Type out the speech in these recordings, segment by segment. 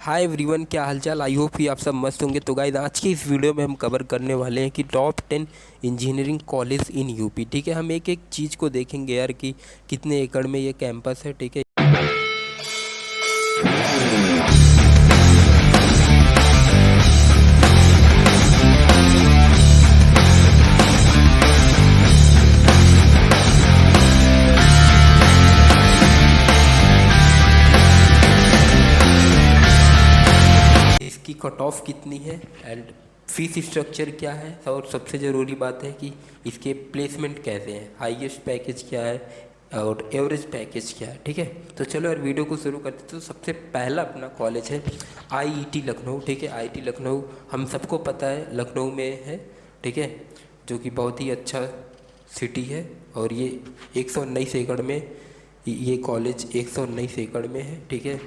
Hi everyone, क्या हालचाल। I hope कि आप सब मस्त होंगे। तो गाइस, आज की इस वीडियो में हम कवर करने वाले हैं कि top 10 engineering college in UP. ठीक है, हम एक एक चीज़ को देखेंगे यार कि कितने एकड़ में ये कैंपस है। ठीक है, इसकी कट ऑफ कितनी है एंड फीस स्ट्रक्चर क्या है, और सबसे ज़रूरी बात है कि इसके प्लेसमेंट कैसे हैं, हाईएस्ट पैकेज क्या है और एवरेज पैकेज क्या है। ठीक है, तो चलो यार वीडियो को शुरू करते हैं। तो सबसे पहला अपना कॉलेज है आईआईटी लखनऊ। ठीक है, आईआईटी लखनऊ हम सबको पता है लखनऊ में है। ठीक है, जो कि बहुत ही अच्छा सिटी है। और ये 119 एकड़ में, ये कॉलेज 119 एकड़ में है। ठीक है,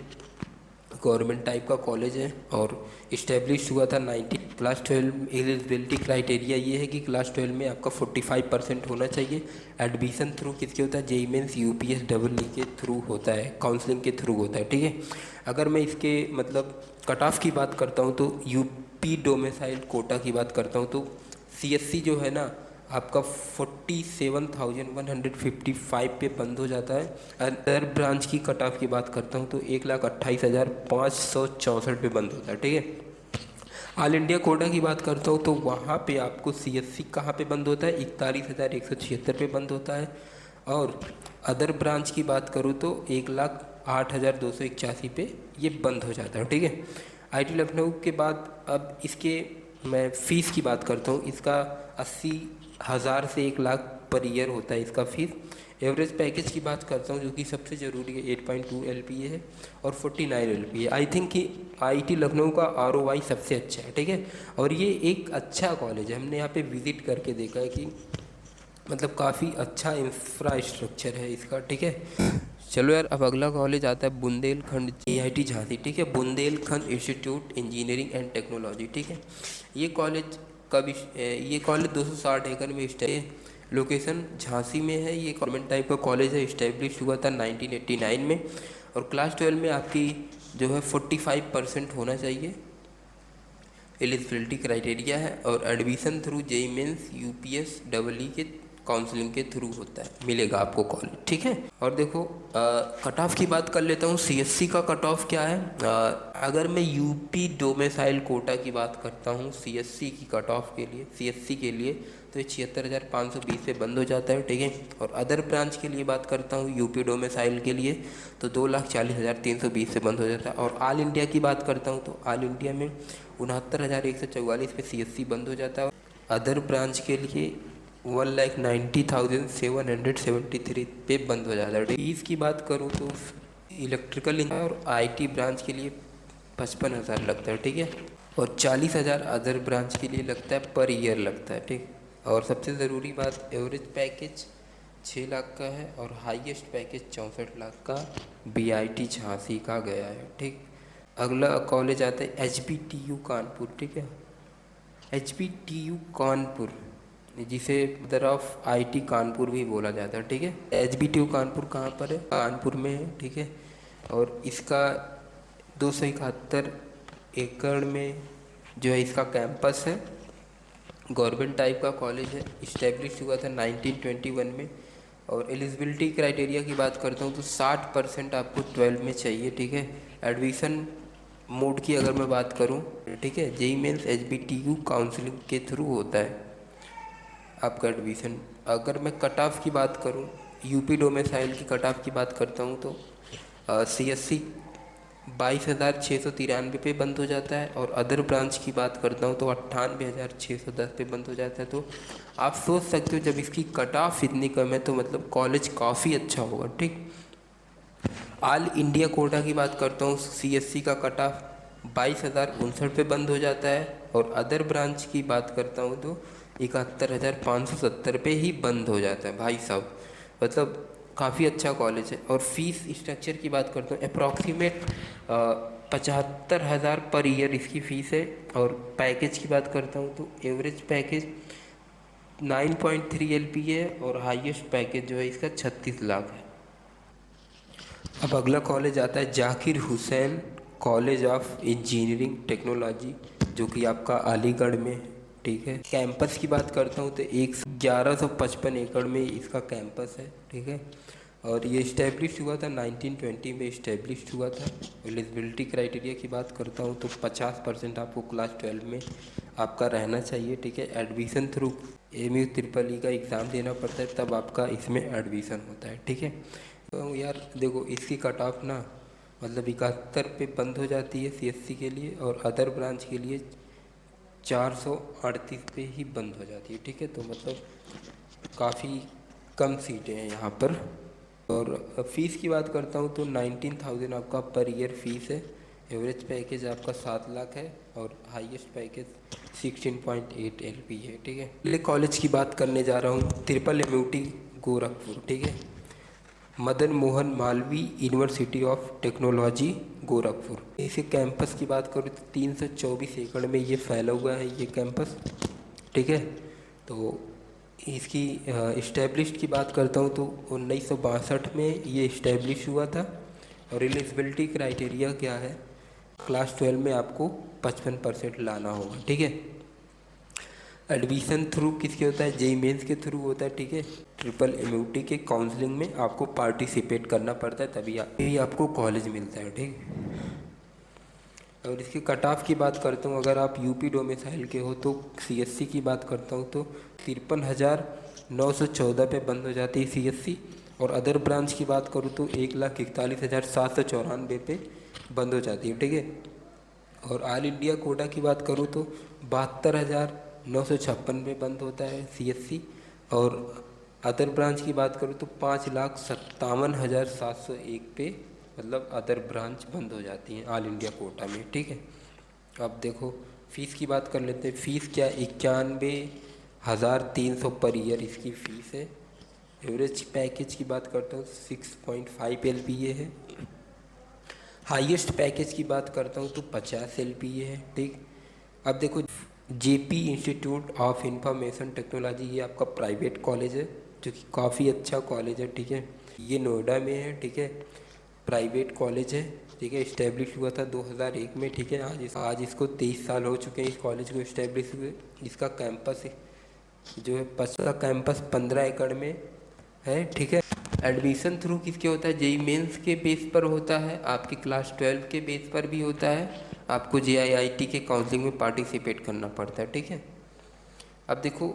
गवर्नमेंट टाइप का कॉलेज है और इस्टेब्लिश हुआ था 90। क्लास 12 एलिजिबिलिटी क्राइटेरिया ये है कि क्लास 12 में आपका 45% होना चाहिए। एडमिशन थ्रू किसके होता है, JEE mains UPS double E के थ्रू होता है, काउंसलिंग के थ्रू होता है। ठीक है, अगर मैं इसके मतलब कट ऑफ की बात करता हूँ तो यूपी डोमिसाइल कोटा की बात करता हूँ तो सीएससी जो है ना आपका 47,155 पे बंद हो जाता है। अदर ब्रांच की कट ऑफ की बात करता हूँ तो 1,28,564 पे बंद होता है। ठीक है, ऑल इंडिया कोटा की बात करता हूँ तो वहाँ पे आपको सीएससी कहाँ पे बंद होता है, 41,176 पे बंद होता है। और अदर ब्रांच की बात करूँ तो 1,08,281 पे ये बंद हो जाता है। ठीक है, आईटी लखनऊ के बाद अब इसके मैं फ़ीस की बात करता हूँ। इसका 80,000 से 1 लाख पर ईयर होता है इसका फ़ीस। एवरेज पैकेज की बात करता हूँ जो कि सबसे ज़रूरी है, 8.2 LPA है और 49 LPA। आई थिंक कि आईटी लखनऊ का ROI सबसे अच्छा है। ठीक है, और ये एक अच्छा कॉलेज है। हमने यहाँ पे विज़िट करके देखा है कि मतलब काफ़ी अच्छा इंफ्रास्ट्रक्चर है इसका। ठीक है, चलो यार अब अगला कॉलेज आता है बुंदेलखंड AIT झांसी। ठीक है, Bundelkhand institute engineering and technology. ठीक है, ये कॉलेज ये कॉलेज 260 एकड़ में स्टे, लोकेशन झांसी में है। ये गवर्नमेंट टाइप का कॉलेज है, इस्टेब्लिश हुआ था 1989 में। और क्लास 12 में आपकी जो है 45% होना चाहिए, एलिजिबिलिटी क्राइटेरिया है। और admission through JEE mains UPS double E के काउंसलिंग के थ्रू होता है, मिलेगा आपको कॉलेज। ठीक है, और देखो कट ऑफ की बात कर लेता हूँ। सीएससी का कट ऑफ क्या है, अगर मैं यूपी डोमिसाइल कोटा की बात करता हूँ सीएससी की कट ऑफ के लिए, सीएससी के लिए तो ये 76,520 से बंद हो जाता है। ठीक है, और अदर ब्रांच के लिए बात करता हूँ यूपी डोमिसाइल के लिए तो 2,40,320 से बंद हो जाता है। और ऑल इंडिया की बात करता हूँ तो ऑल इंडिया में 69,144 पे सीएससी बंद हो जाता है। अदर ब्रांच के लिए 1,90,773 पे बंद हो जाता है। फीस की बात करूँ तो इलेक्ट्रिकल और आईटी ब्रांच के लिए 55,000 लगता है। ठीक है, और 40,000 अदर ब्रांच के लिए लगता है, पर ईयर लगता है। ठीक, और सबसे ज़रूरी बात, एवरेज पैकेज 6 लाख का है और हाईएस्ट पैकेज 64 लाख का BIT झांसी का गया है। ठीक, अगला कॉलेज आता है HBTU कानपुर। ठीक है, HBTU कानपुर, जिसे मदर ऑफ आईटी कानपुर भी बोला जाता है। ठीक है, HBTU कानपुर कहाँ पर है, कानपुर में है। ठीक है, और इसका 271 एकड़ में जो है इसका कैंपस है, गवर्नमेंट टाइप का कॉलेज है, इस्टेब्लिश हुआ था 1921 में। और एलिजिबिलिटी क्राइटेरिया की बात करता हूँ तो 60% आपको 12 में चाहिए। ठीक है, एडमिशन मोड की अगर मैं बात करूँ, ठीक है, जेईई मेंस HBTU काउंसलिंग के थ्रू होता है आपका एडमिशन। अगर मैं कट ऑफ की बात करूँ, यूपी डोमिसाइल की कट ऑफ की बात करता हूँ तो CSC 22,693 पे बंद हो जाता है। और अदर ब्रांच की बात करता हूँ तो 98,610 पे बंद हो जाता है। तो आप सोच सकते हो जब इसकी कट ऑफ इतनी कम है तो मतलब कॉलेज काफ़ी अच्छा होगा। ठीक, ऑल इंडिया कोटा की बात करता हूँ, CSC का कट ऑफ 22,059 पे बंद हो जाता है। और अदर ब्रांच की बात करता हूँ तो 71,570 पे ही बंद हो जाता है। भाई साहब मतलब काफ़ी अच्छा कॉलेज है। और फीस स्ट्रक्चर की बात करता हूँ, अप्रॉक्सीमेट 75,000 पर ईयर इसकी फ़ीस है। और पैकेज की बात करता हूँ तो एवरेज पैकेज 9.3 LPA है और हाईएस्ट पैकेज जो है इसका 36 लाख है। अब अगला कॉलेज आता है Zakir Hussain college of engineering technology, जो कि आपका अलीगढ़ में है, ठीक है। कैंपस की बात करता हूँ तो 1155 एकड़ में इसका कैंपस है, ठीक है। और ये इस्टेब्लिश हुआ था 1920 में इस्टेब्लिश हुआ था। एलिजिबिलिटी क्राइटेरिया की बात करता हूँ तो 50% आपको क्लास 12 में आपका रहना चाहिए, ठीक है। Admission through MU triple E का एग्ज़ाम देना पड़ता है, तब आपका इसमें एडमिशन होता है, ठीक है। तो यार देखो, इसकी कट ऑफ ना मतलब 71 पे बंद हो जाती है CSC के लिए, और अदर ब्रांच के लिए 438 पे ही बंद हो जाती है, ठीक है। तो मतलब काफ़ी कम सीटें हैं यहाँ पर। और फ़ीस की बात करता हूँ तो 19,000 आपका पर ईयर फीस है। एवरेज पैकेज आपका 7 लाख है और हाईएस्ट पैकेज 16.8 LP है, ठीक है। पहले कॉलेज की बात करने जा रहा हूँ, ट्रिपल MUT गोरखपुर, ठीक है। Madan Mohan Malviya university of technology Gorakhpur. इसे कैंपस की बात करूँ तो 324 एकड़ में ये फैला हुआ है ये कैंपस, ठीक है। तो इसकी इस्टेब्लिश्ड की बात करता हूँ तो 1962 में ये इस्टेब्लिश हुआ था। और एलिजिबिलिटी क्राइटेरिया क्या है, क्लास 12 में आपको 55% लाना होगा, ठीक है। एडमिशन थ्रू किसके होता है, JEE मेंस के थ्रू होता है, ठीक है। ट्रिपल MUT के काउंसलिंग में आपको पार्टिसिपेट करना पड़ता है, तभी आपको कॉलेज मिलता है, ठीक है। और इसकी कट ऑफ की बात करता हूँ, अगर आप UP डोमिसाइल के हो तो CSC की बात करता हूँ तो 53,914 पे बंद हो जाती है CSC। और अदर ब्रांच की बात करूँ तो 1,41,794 पे बंद हो जाती है, ठीक है। और ऑल इंडिया कोटा की बात करूँ तो 72,956 पे बंद होता है CSC। और अदर ब्रांच की बात करूँ तो 5,57,701 पे मतलब अदर ब्रांच बंद हो जाती हैं ऑल इंडिया कोटा में, ठीक है। अब देखो फ़ीस की बात कर लेते हैं। फ़ीस क्या, 91,300 पर ईयर इसकी फ़ीस है। एवरेज पैकेज की बात करता हूँ 6.5 LPA है। हाईएस्ट पैकेज की बात करता हूँ तो 50 LPA है, ठीक। अब देखो JP institute of information technology, ये आपका प्राइवेट कॉलेज है जो कि काफ़ी अच्छा कॉलेज है, ठीक है। ये नोएडा में है, ठीक है। प्राइवेट कॉलेज है, ठीक है। इस्टेब्लिश हुआ था 2001 में, ठीक है। आज इसको 23 साल हो चुके हैं इस कॉलेज को इस्टेब्लिश हुए। इसका कैंपस जो है कैंपस 15 एकड़ में है, ठीक है। एडमिशन थ्रू किसके होता है, JEE मेंस के बेस पर होता है, आपकी क्लास 12 के बेस पर भी होता है। आपको JIIT के काउंसलिंग में पार्टिसिपेट करना पड़ता है, ठीक है। अब देखो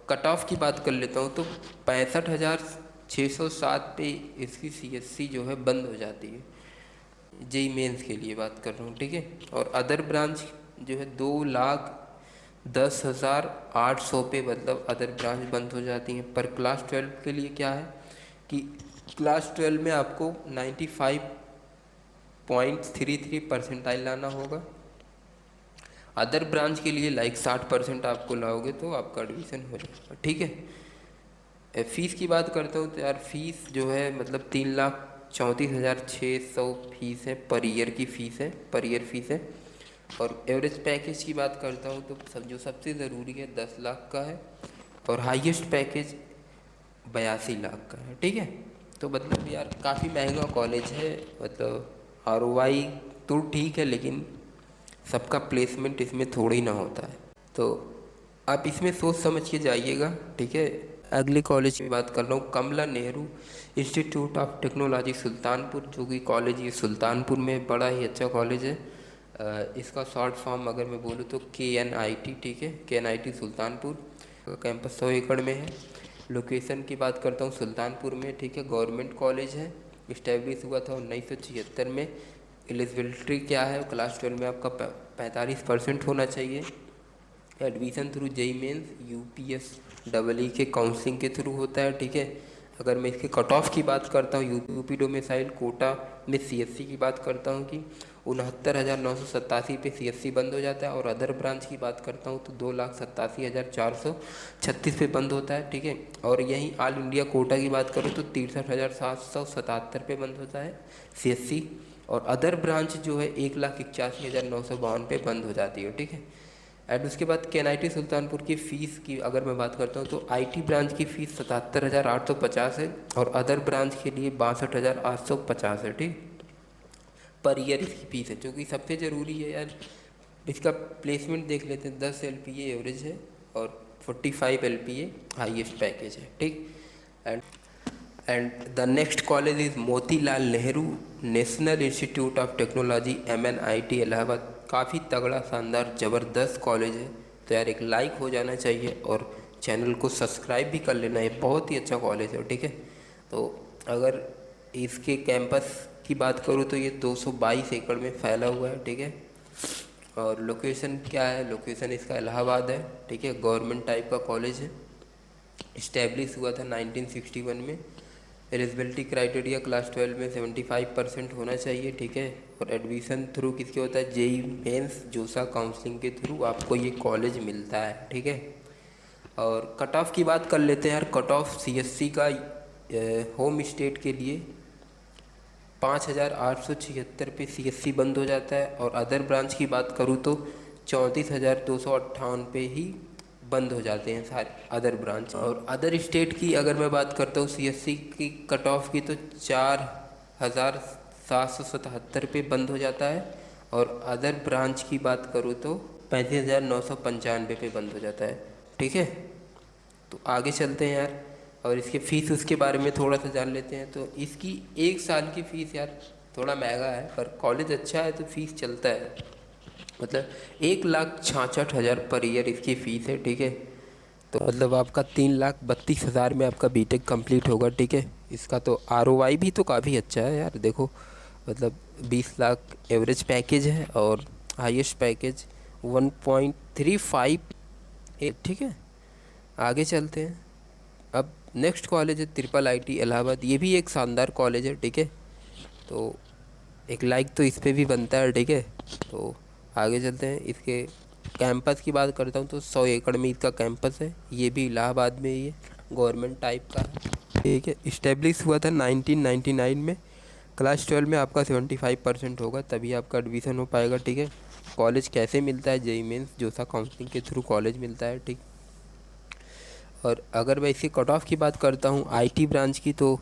कट ऑफ की बात कर लेता हूँ तो 65,607 पे इसकी CSC जो है बंद हो जाती है। JEE मेंस के लिए बात कर रहा हूँ, ठीक है। और अदर ब्रांच जो है 2,10,800 पे मतलब अदर ब्रांच बंद हो जाती हैं। पर क्लास 12 के लिए क्या है कि क्लास 12 में आपको 95.33 परसेंटाइल लाना होगा। अदर ब्रांच के लिए 60% आपको लाओगे तो आपका एडमिशन हो जाएगा, ठीक है। फ़ीस की बात करता हूँ तो यार फीस जो है मतलब 3,34,600 फीस है, पर ईयर की फ़ीस है, पर ईयर फीस है। और एवरेज पैकेज की बात करता हूँ तो जो सबसे ज़रूरी है 10 लाख का है। और हाईएस्ट पैकेज 82 लाख का है, ठीक है। तो मतलब यार काफ़ी महंगा कॉलेज है, मतलब ROI तो ठीक है लेकिन सबका प्लेसमेंट इसमें थोड़ी ना होता है, तो आप इसमें सोच समझ के जाइएगा, ठीक है। अगले कॉलेज की बात कर रहा हूँ, Kamla Nehru Institute of Technology Sultanpur, जो कि कॉलेज ये सुल्तानपुर में बड़ा ही अच्छा कॉलेज है। इसका शॉर्ट फॉर्म अगर मैं बोलूँ तो KNIT, ठीक है। KNIT सुल्तानपुर का कैंपस 100 एकड़ में है। लोकेशन की बात करता हूँ सुल्तानपुर में, ठीक है। गवर्नमेंट कॉलेज है, इस्टेब्लिश हुआ था 1976 में। एलिजिबिलिटी क्या है, क्लास 12 में आपका 45% होना चाहिए। Admission through JEE mains UPSEE के काउंसलिंग के थ्रू होता है, ठीक है। अगर मैं इसके कट ऑफ की बात करता हूँ UP डोमिसाइल कोटा में CSC की बात करता हूँ कि 69,987 पे CSC बंद हो जाता है। और अदर ब्रांच की बात करता हूँ तो 2,87,436 पे बंद होता है, ठीक है। और यहीं ऑल इंडिया कोटा की बात करूँ तो 63,777 पे बंद होता है CSC। और अदर ब्रांच जो है 1,81,952 पे बंद हो जाती है, ठीक है। एंड उसके बाद KNIT सुल्तानपुर की फ़ीस की अगर मैं बात करता हूँ तो IT ब्रांच की फ़ीस 77,850 है और अदर ब्रांच के लिए 62,850 है, ठीक। पर ईयर इसकी फीस है, जो कि सबसे ज़रूरी है यार। इसका प्लेसमेंट देख लेते हैं। 10 LPA एवरेज है और 45 LPA हाईएस्ट पैकेज है, ठीक। And the next college is Motilal Nehru national institute of technology MNIT Allahabad. काफ़ी तगड़ा, शानदार, ज़बरदस्त कॉलेज है। तो यार एक लाइक हो जाना चाहिए और चैनल को सब्सक्राइब भी कर लेना है। बहुत ही अच्छा कॉलेज है, ठीक है। तो अगर इसके कैंपस की बात करूँ तो ये 222 एकड़ में फैला हुआ है, ठीक है। और लोकेशन क्या है, लोकेशन इसका इलाहाबाद है, ठीक है। गवर्नमेंट टाइप का कॉलेज है। इस्टेब्लिश हुआ था 1961 में। एलिजिबिलिटी क्राइटेरिया क्लास 12 में 75% होना चाहिए, ठीक है। और एडमिशन थ्रू किसके होता है, JEE मेंस जोसा काउंसलिंग के थ्रू आपको ये कॉलेज मिलता है, ठीक है। और कट ऑफ की बात कर लेते हैं यार। कट ऑफ CSC का होम स्टेट के लिए 5,876 पे CSC बंद हो जाता है। और अदर ब्रांच की बात करूँ तो 34,258 पे ही बंद हो जाते हैं सारे अदर ब्रांच। और अदर स्टेट की अगर मैं बात करता हूँ CSC की कट ऑफ की, तो 4,777 पे बंद हो जाता है। और अदर ब्रांच की बात करूँ तो 35,995 पे बंद हो जाता है, ठीक है। तो आगे चलते हैं यार और इसके फ़ीस उसके बारे में थोड़ा सा जान लेते हैं। तो इसकी 1 साल की फ़ीस यार थोड़ा महंगा है, पर कॉलेज अच्छा है तो फ़ीस चलता है। मतलब 1,66,000 पर ईयर इसकी फ़ीस है, ठीक है। तो मतलब आपका 3,32,000 में आपका BTech कंप्लीट होगा, ठीक है। इसका तो ROI भी तो काफ़ी अच्छा है यार। देखो मतलब 20 लाख एवरेज पैकेज है और हाईएस्ट पैकेज 1.35, ठीक है। आगे चलते हैं। अब नेक्स्ट कॉलेज है IIIT इलाहाबाद। ये भी एक शानदार कॉलेज है, ठीक है। तो एक लाइक तो इस पर भी बनता है, ठीक है। तो आगे चलते हैं। इसके कैंपस की बात करता हूँ तो 100 एकड़ में इसका कैंपस है। ये भी इलाहाबाद में ही है, गवर्नमेंट टाइप का है, ठीक है। इस्टेब्लिश हुआ था 1999 में। क्लास 12 में आपका 75% होगा तभी आपका एडमिशन हो पाएगा, ठीक है। कॉलेज कैसे मिलता है, JEE मेंस जोसा काउंसलिंग के थ्रू कॉलेज मिलता है, ठीक। और अगर मैं इसकी कट ऑफ की बात करता हूँ IT ब्रांच की, तो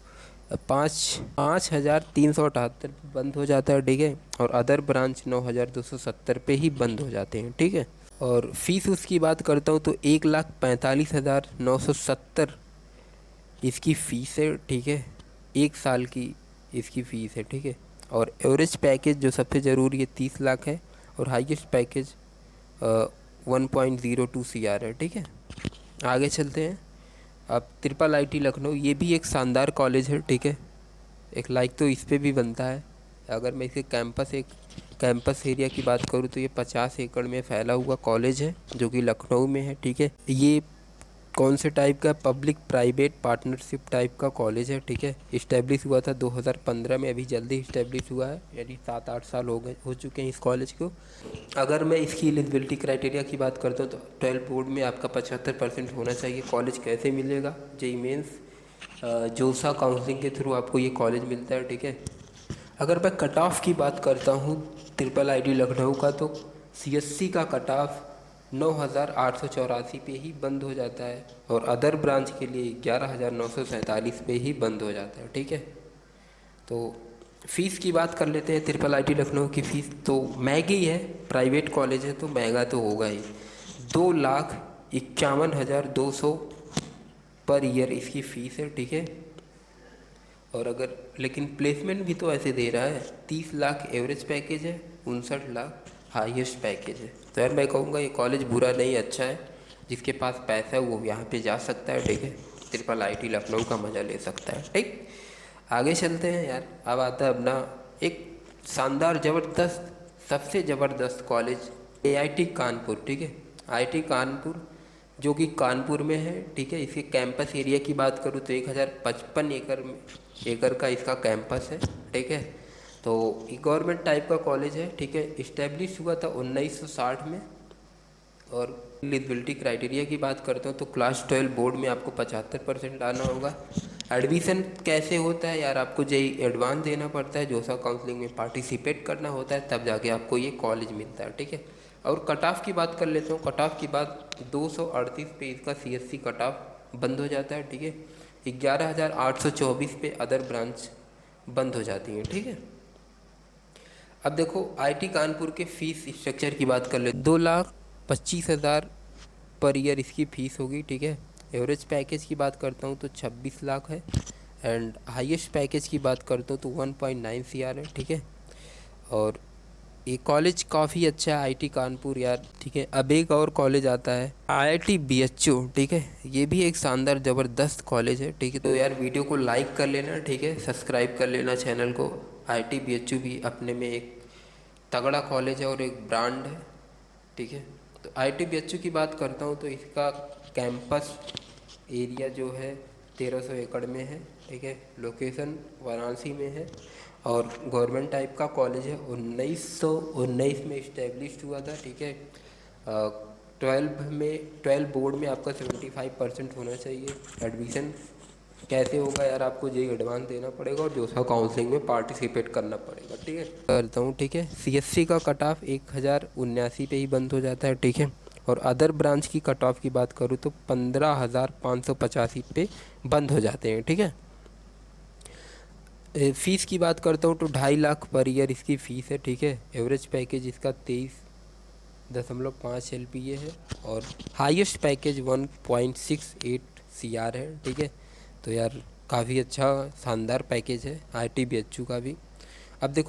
5,378 बंद हो जाता है, ठीक है। और अदर ब्रांच 9,270 पे ही बंद हो जाते हैं, ठीक है। और फीस उसकी बात करता हूँ तो 1,45,970 इसकी फ़ीस है, ठीक है। 1 साल की इसकी फ़ीस है, ठीक है। और एवरेज पैकेज जो सबसे ज़रूरी है 30 लाख है। और हाईएस्ट पैकेज 1.02 CR है, ठीक है। आगे चलते हैं। अब IIIT लखनऊ, ये भी एक शानदार कॉलेज है, ठीक है। एक लाइक तो इस पे भी बनता है। अगर मैं इसके कैंपस एरिया की बात करूँ तो ये 50 एकड़ में फैला हुआ कॉलेज है जो कि लखनऊ में है, ठीक है। ये कौन से टाइप का, पब्लिक प्राइवेट पार्टनरशिप टाइप का कॉलेज है, ठीक है। इस्टेब्लिश हुआ था 2015 में, अभी जल्दी इस्टेब्लिश हुआ है, यानी 7-8 साल हो चुके हैं इस कॉलेज को। अगर मैं इसकी एलिजिबिलिटी क्राइटेरिया की बात करता हूँ तो 12 बोर्ड में आपका 75% होना चाहिए। कॉलेज कैसे मिलेगा, JEE मेंस जोसा काउंसलिंग के थ्रू आपको ये कॉलेज मिलता है, ठीक है। अगर मैं कट ऑफ की बात करता हूँ IIIT लखनऊ का, तो CSC का कट ऑफ 9,884 पे ही बंद हो जाता है। और अदर ब्रांच के लिए 11,947 पे ही बंद हो जाता है, ठीक है। तो फ़ीस की बात कर लेते हैं। IIIT लखनऊ की फ़ीस तो महंगी है, प्राइवेट कॉलेज है तो महंगा तो होगा ही। 2,51,200 पर ईयर इसकी फ़ीस है, ठीक है। और अगर लेकिन प्लेसमेंट भी तो ऐसे दे रहा है, 30 लाख एवरेज पैकेज है, 59 लाख हाईएस्ट पैकेज है। तो यार मैं कहूँगा ये कॉलेज बुरा नहीं, अच्छा है। जिसके पास पैसा है वो यहाँ पे जा सकता है, ठीक है। IIIT लखनऊ का मज़ा ले सकता है, ठीक। आगे चलते हैं यार। अब आता है अपना एक शानदार ज़बरदस्त, सबसे ज़बरदस्त कॉलेज AIT कानपुर, ठीक है। IIT कानपुर जो कि कानपुर में है, ठीक है। इसके कैंपस एरिया की बात करूँ तो 1,055 एकड़ का इसका कैंपस है, ठीक है। तो ये गवर्नमेंट टाइप का कॉलेज है, ठीक है। इस्टेब्लिश हुआ था 1960 में। और एलिजिबिलिटी क्राइटेरिया की बात करता हूँ तो क्लास 12 बोर्ड में आपको 75% लाना होगा। एडमिशन कैसे होता है यार, आपको JEE एडवांस देना पड़ता है, जोसा काउंसलिंग में पार्टिसिपेट करना होता है, तब जाके आपको ये कॉलेज मिलता है, ठीक है। और कट ऑफ की बात कर लेता हूँ। कट ऑफ की बात 238 पे इसका CSC कट ऑफ बंद हो जाता है, ठीक है। 11,824 पे अदर ब्रांच बंद हो जाती हैं, ठीक है। अब देखो आईटी कानपुर के फीस स्ट्रक्चर की बात कर ले, 2,25,000 पर ईयर इसकी फ़ीस होगी, ठीक है। एवरेज पैकेज की बात करता हूँ तो 26 लाख है, एंड हाईएस्ट पैकेज की बात करता हूँ तो 1.9 CR है, ठीक है। और ये कॉलेज काफ़ी अच्छा है आईटी कानपुर यार, ठीक है। अब एक और कॉलेज आता है आईआईटी बीएचयू, ठीक है। ये भी एक शानदार ज़बरदस्त कॉलेज है, ठीक है। तो यार वीडियो को लाइक कर लेना, ठीक है, सब्सक्राइब कर लेना चैनल को। आईआईटी बीएचयू भी अपने में एक तगड़ा कॉलेज है और एक ब्रांड है, ठीक है। तो आईआईटी बीएचयू की बात करता हूँ तो इसका कैंपस एरिया जो है 1300 एकड़ में है, ठीक है। लोकेशन वाराणसी में है और गवर्नमेंट टाइप का कॉलेज है। 1919 में इस्टेब्लिश हुआ था, ठीक है। 12 बोर्ड में आपका 75% होना चाहिए। एडमिशन कैसे होगा यार, आपको जेई एडवांस देना पड़ेगा और जोसा काउंसलिंग में पार्टिसिपेट करना पड़ेगा, ठीक है। करता हूँ, ठीक है। सीएससी का कट ऑफ 1079 पे ही बंद हो जाता है, ठीक है। और अदर ब्रांच की कट ऑफ की बात करूँ तो 15,585 पे बंद हो जाते हैं, ठीक है। फ़ीस की बात करता हूँ तो 2.5 लाख पर ईयर इसकी फ़ीस है, ठीक है। एवरेज पैकेज इसका 23.5 LPA है और हाईएस्ट पैकेज 1.68 CR है, ठीक है। तो यार काफ़ी अच्छा शानदार पैकेज है आईआईटी बीएचयू का भी। अब देखो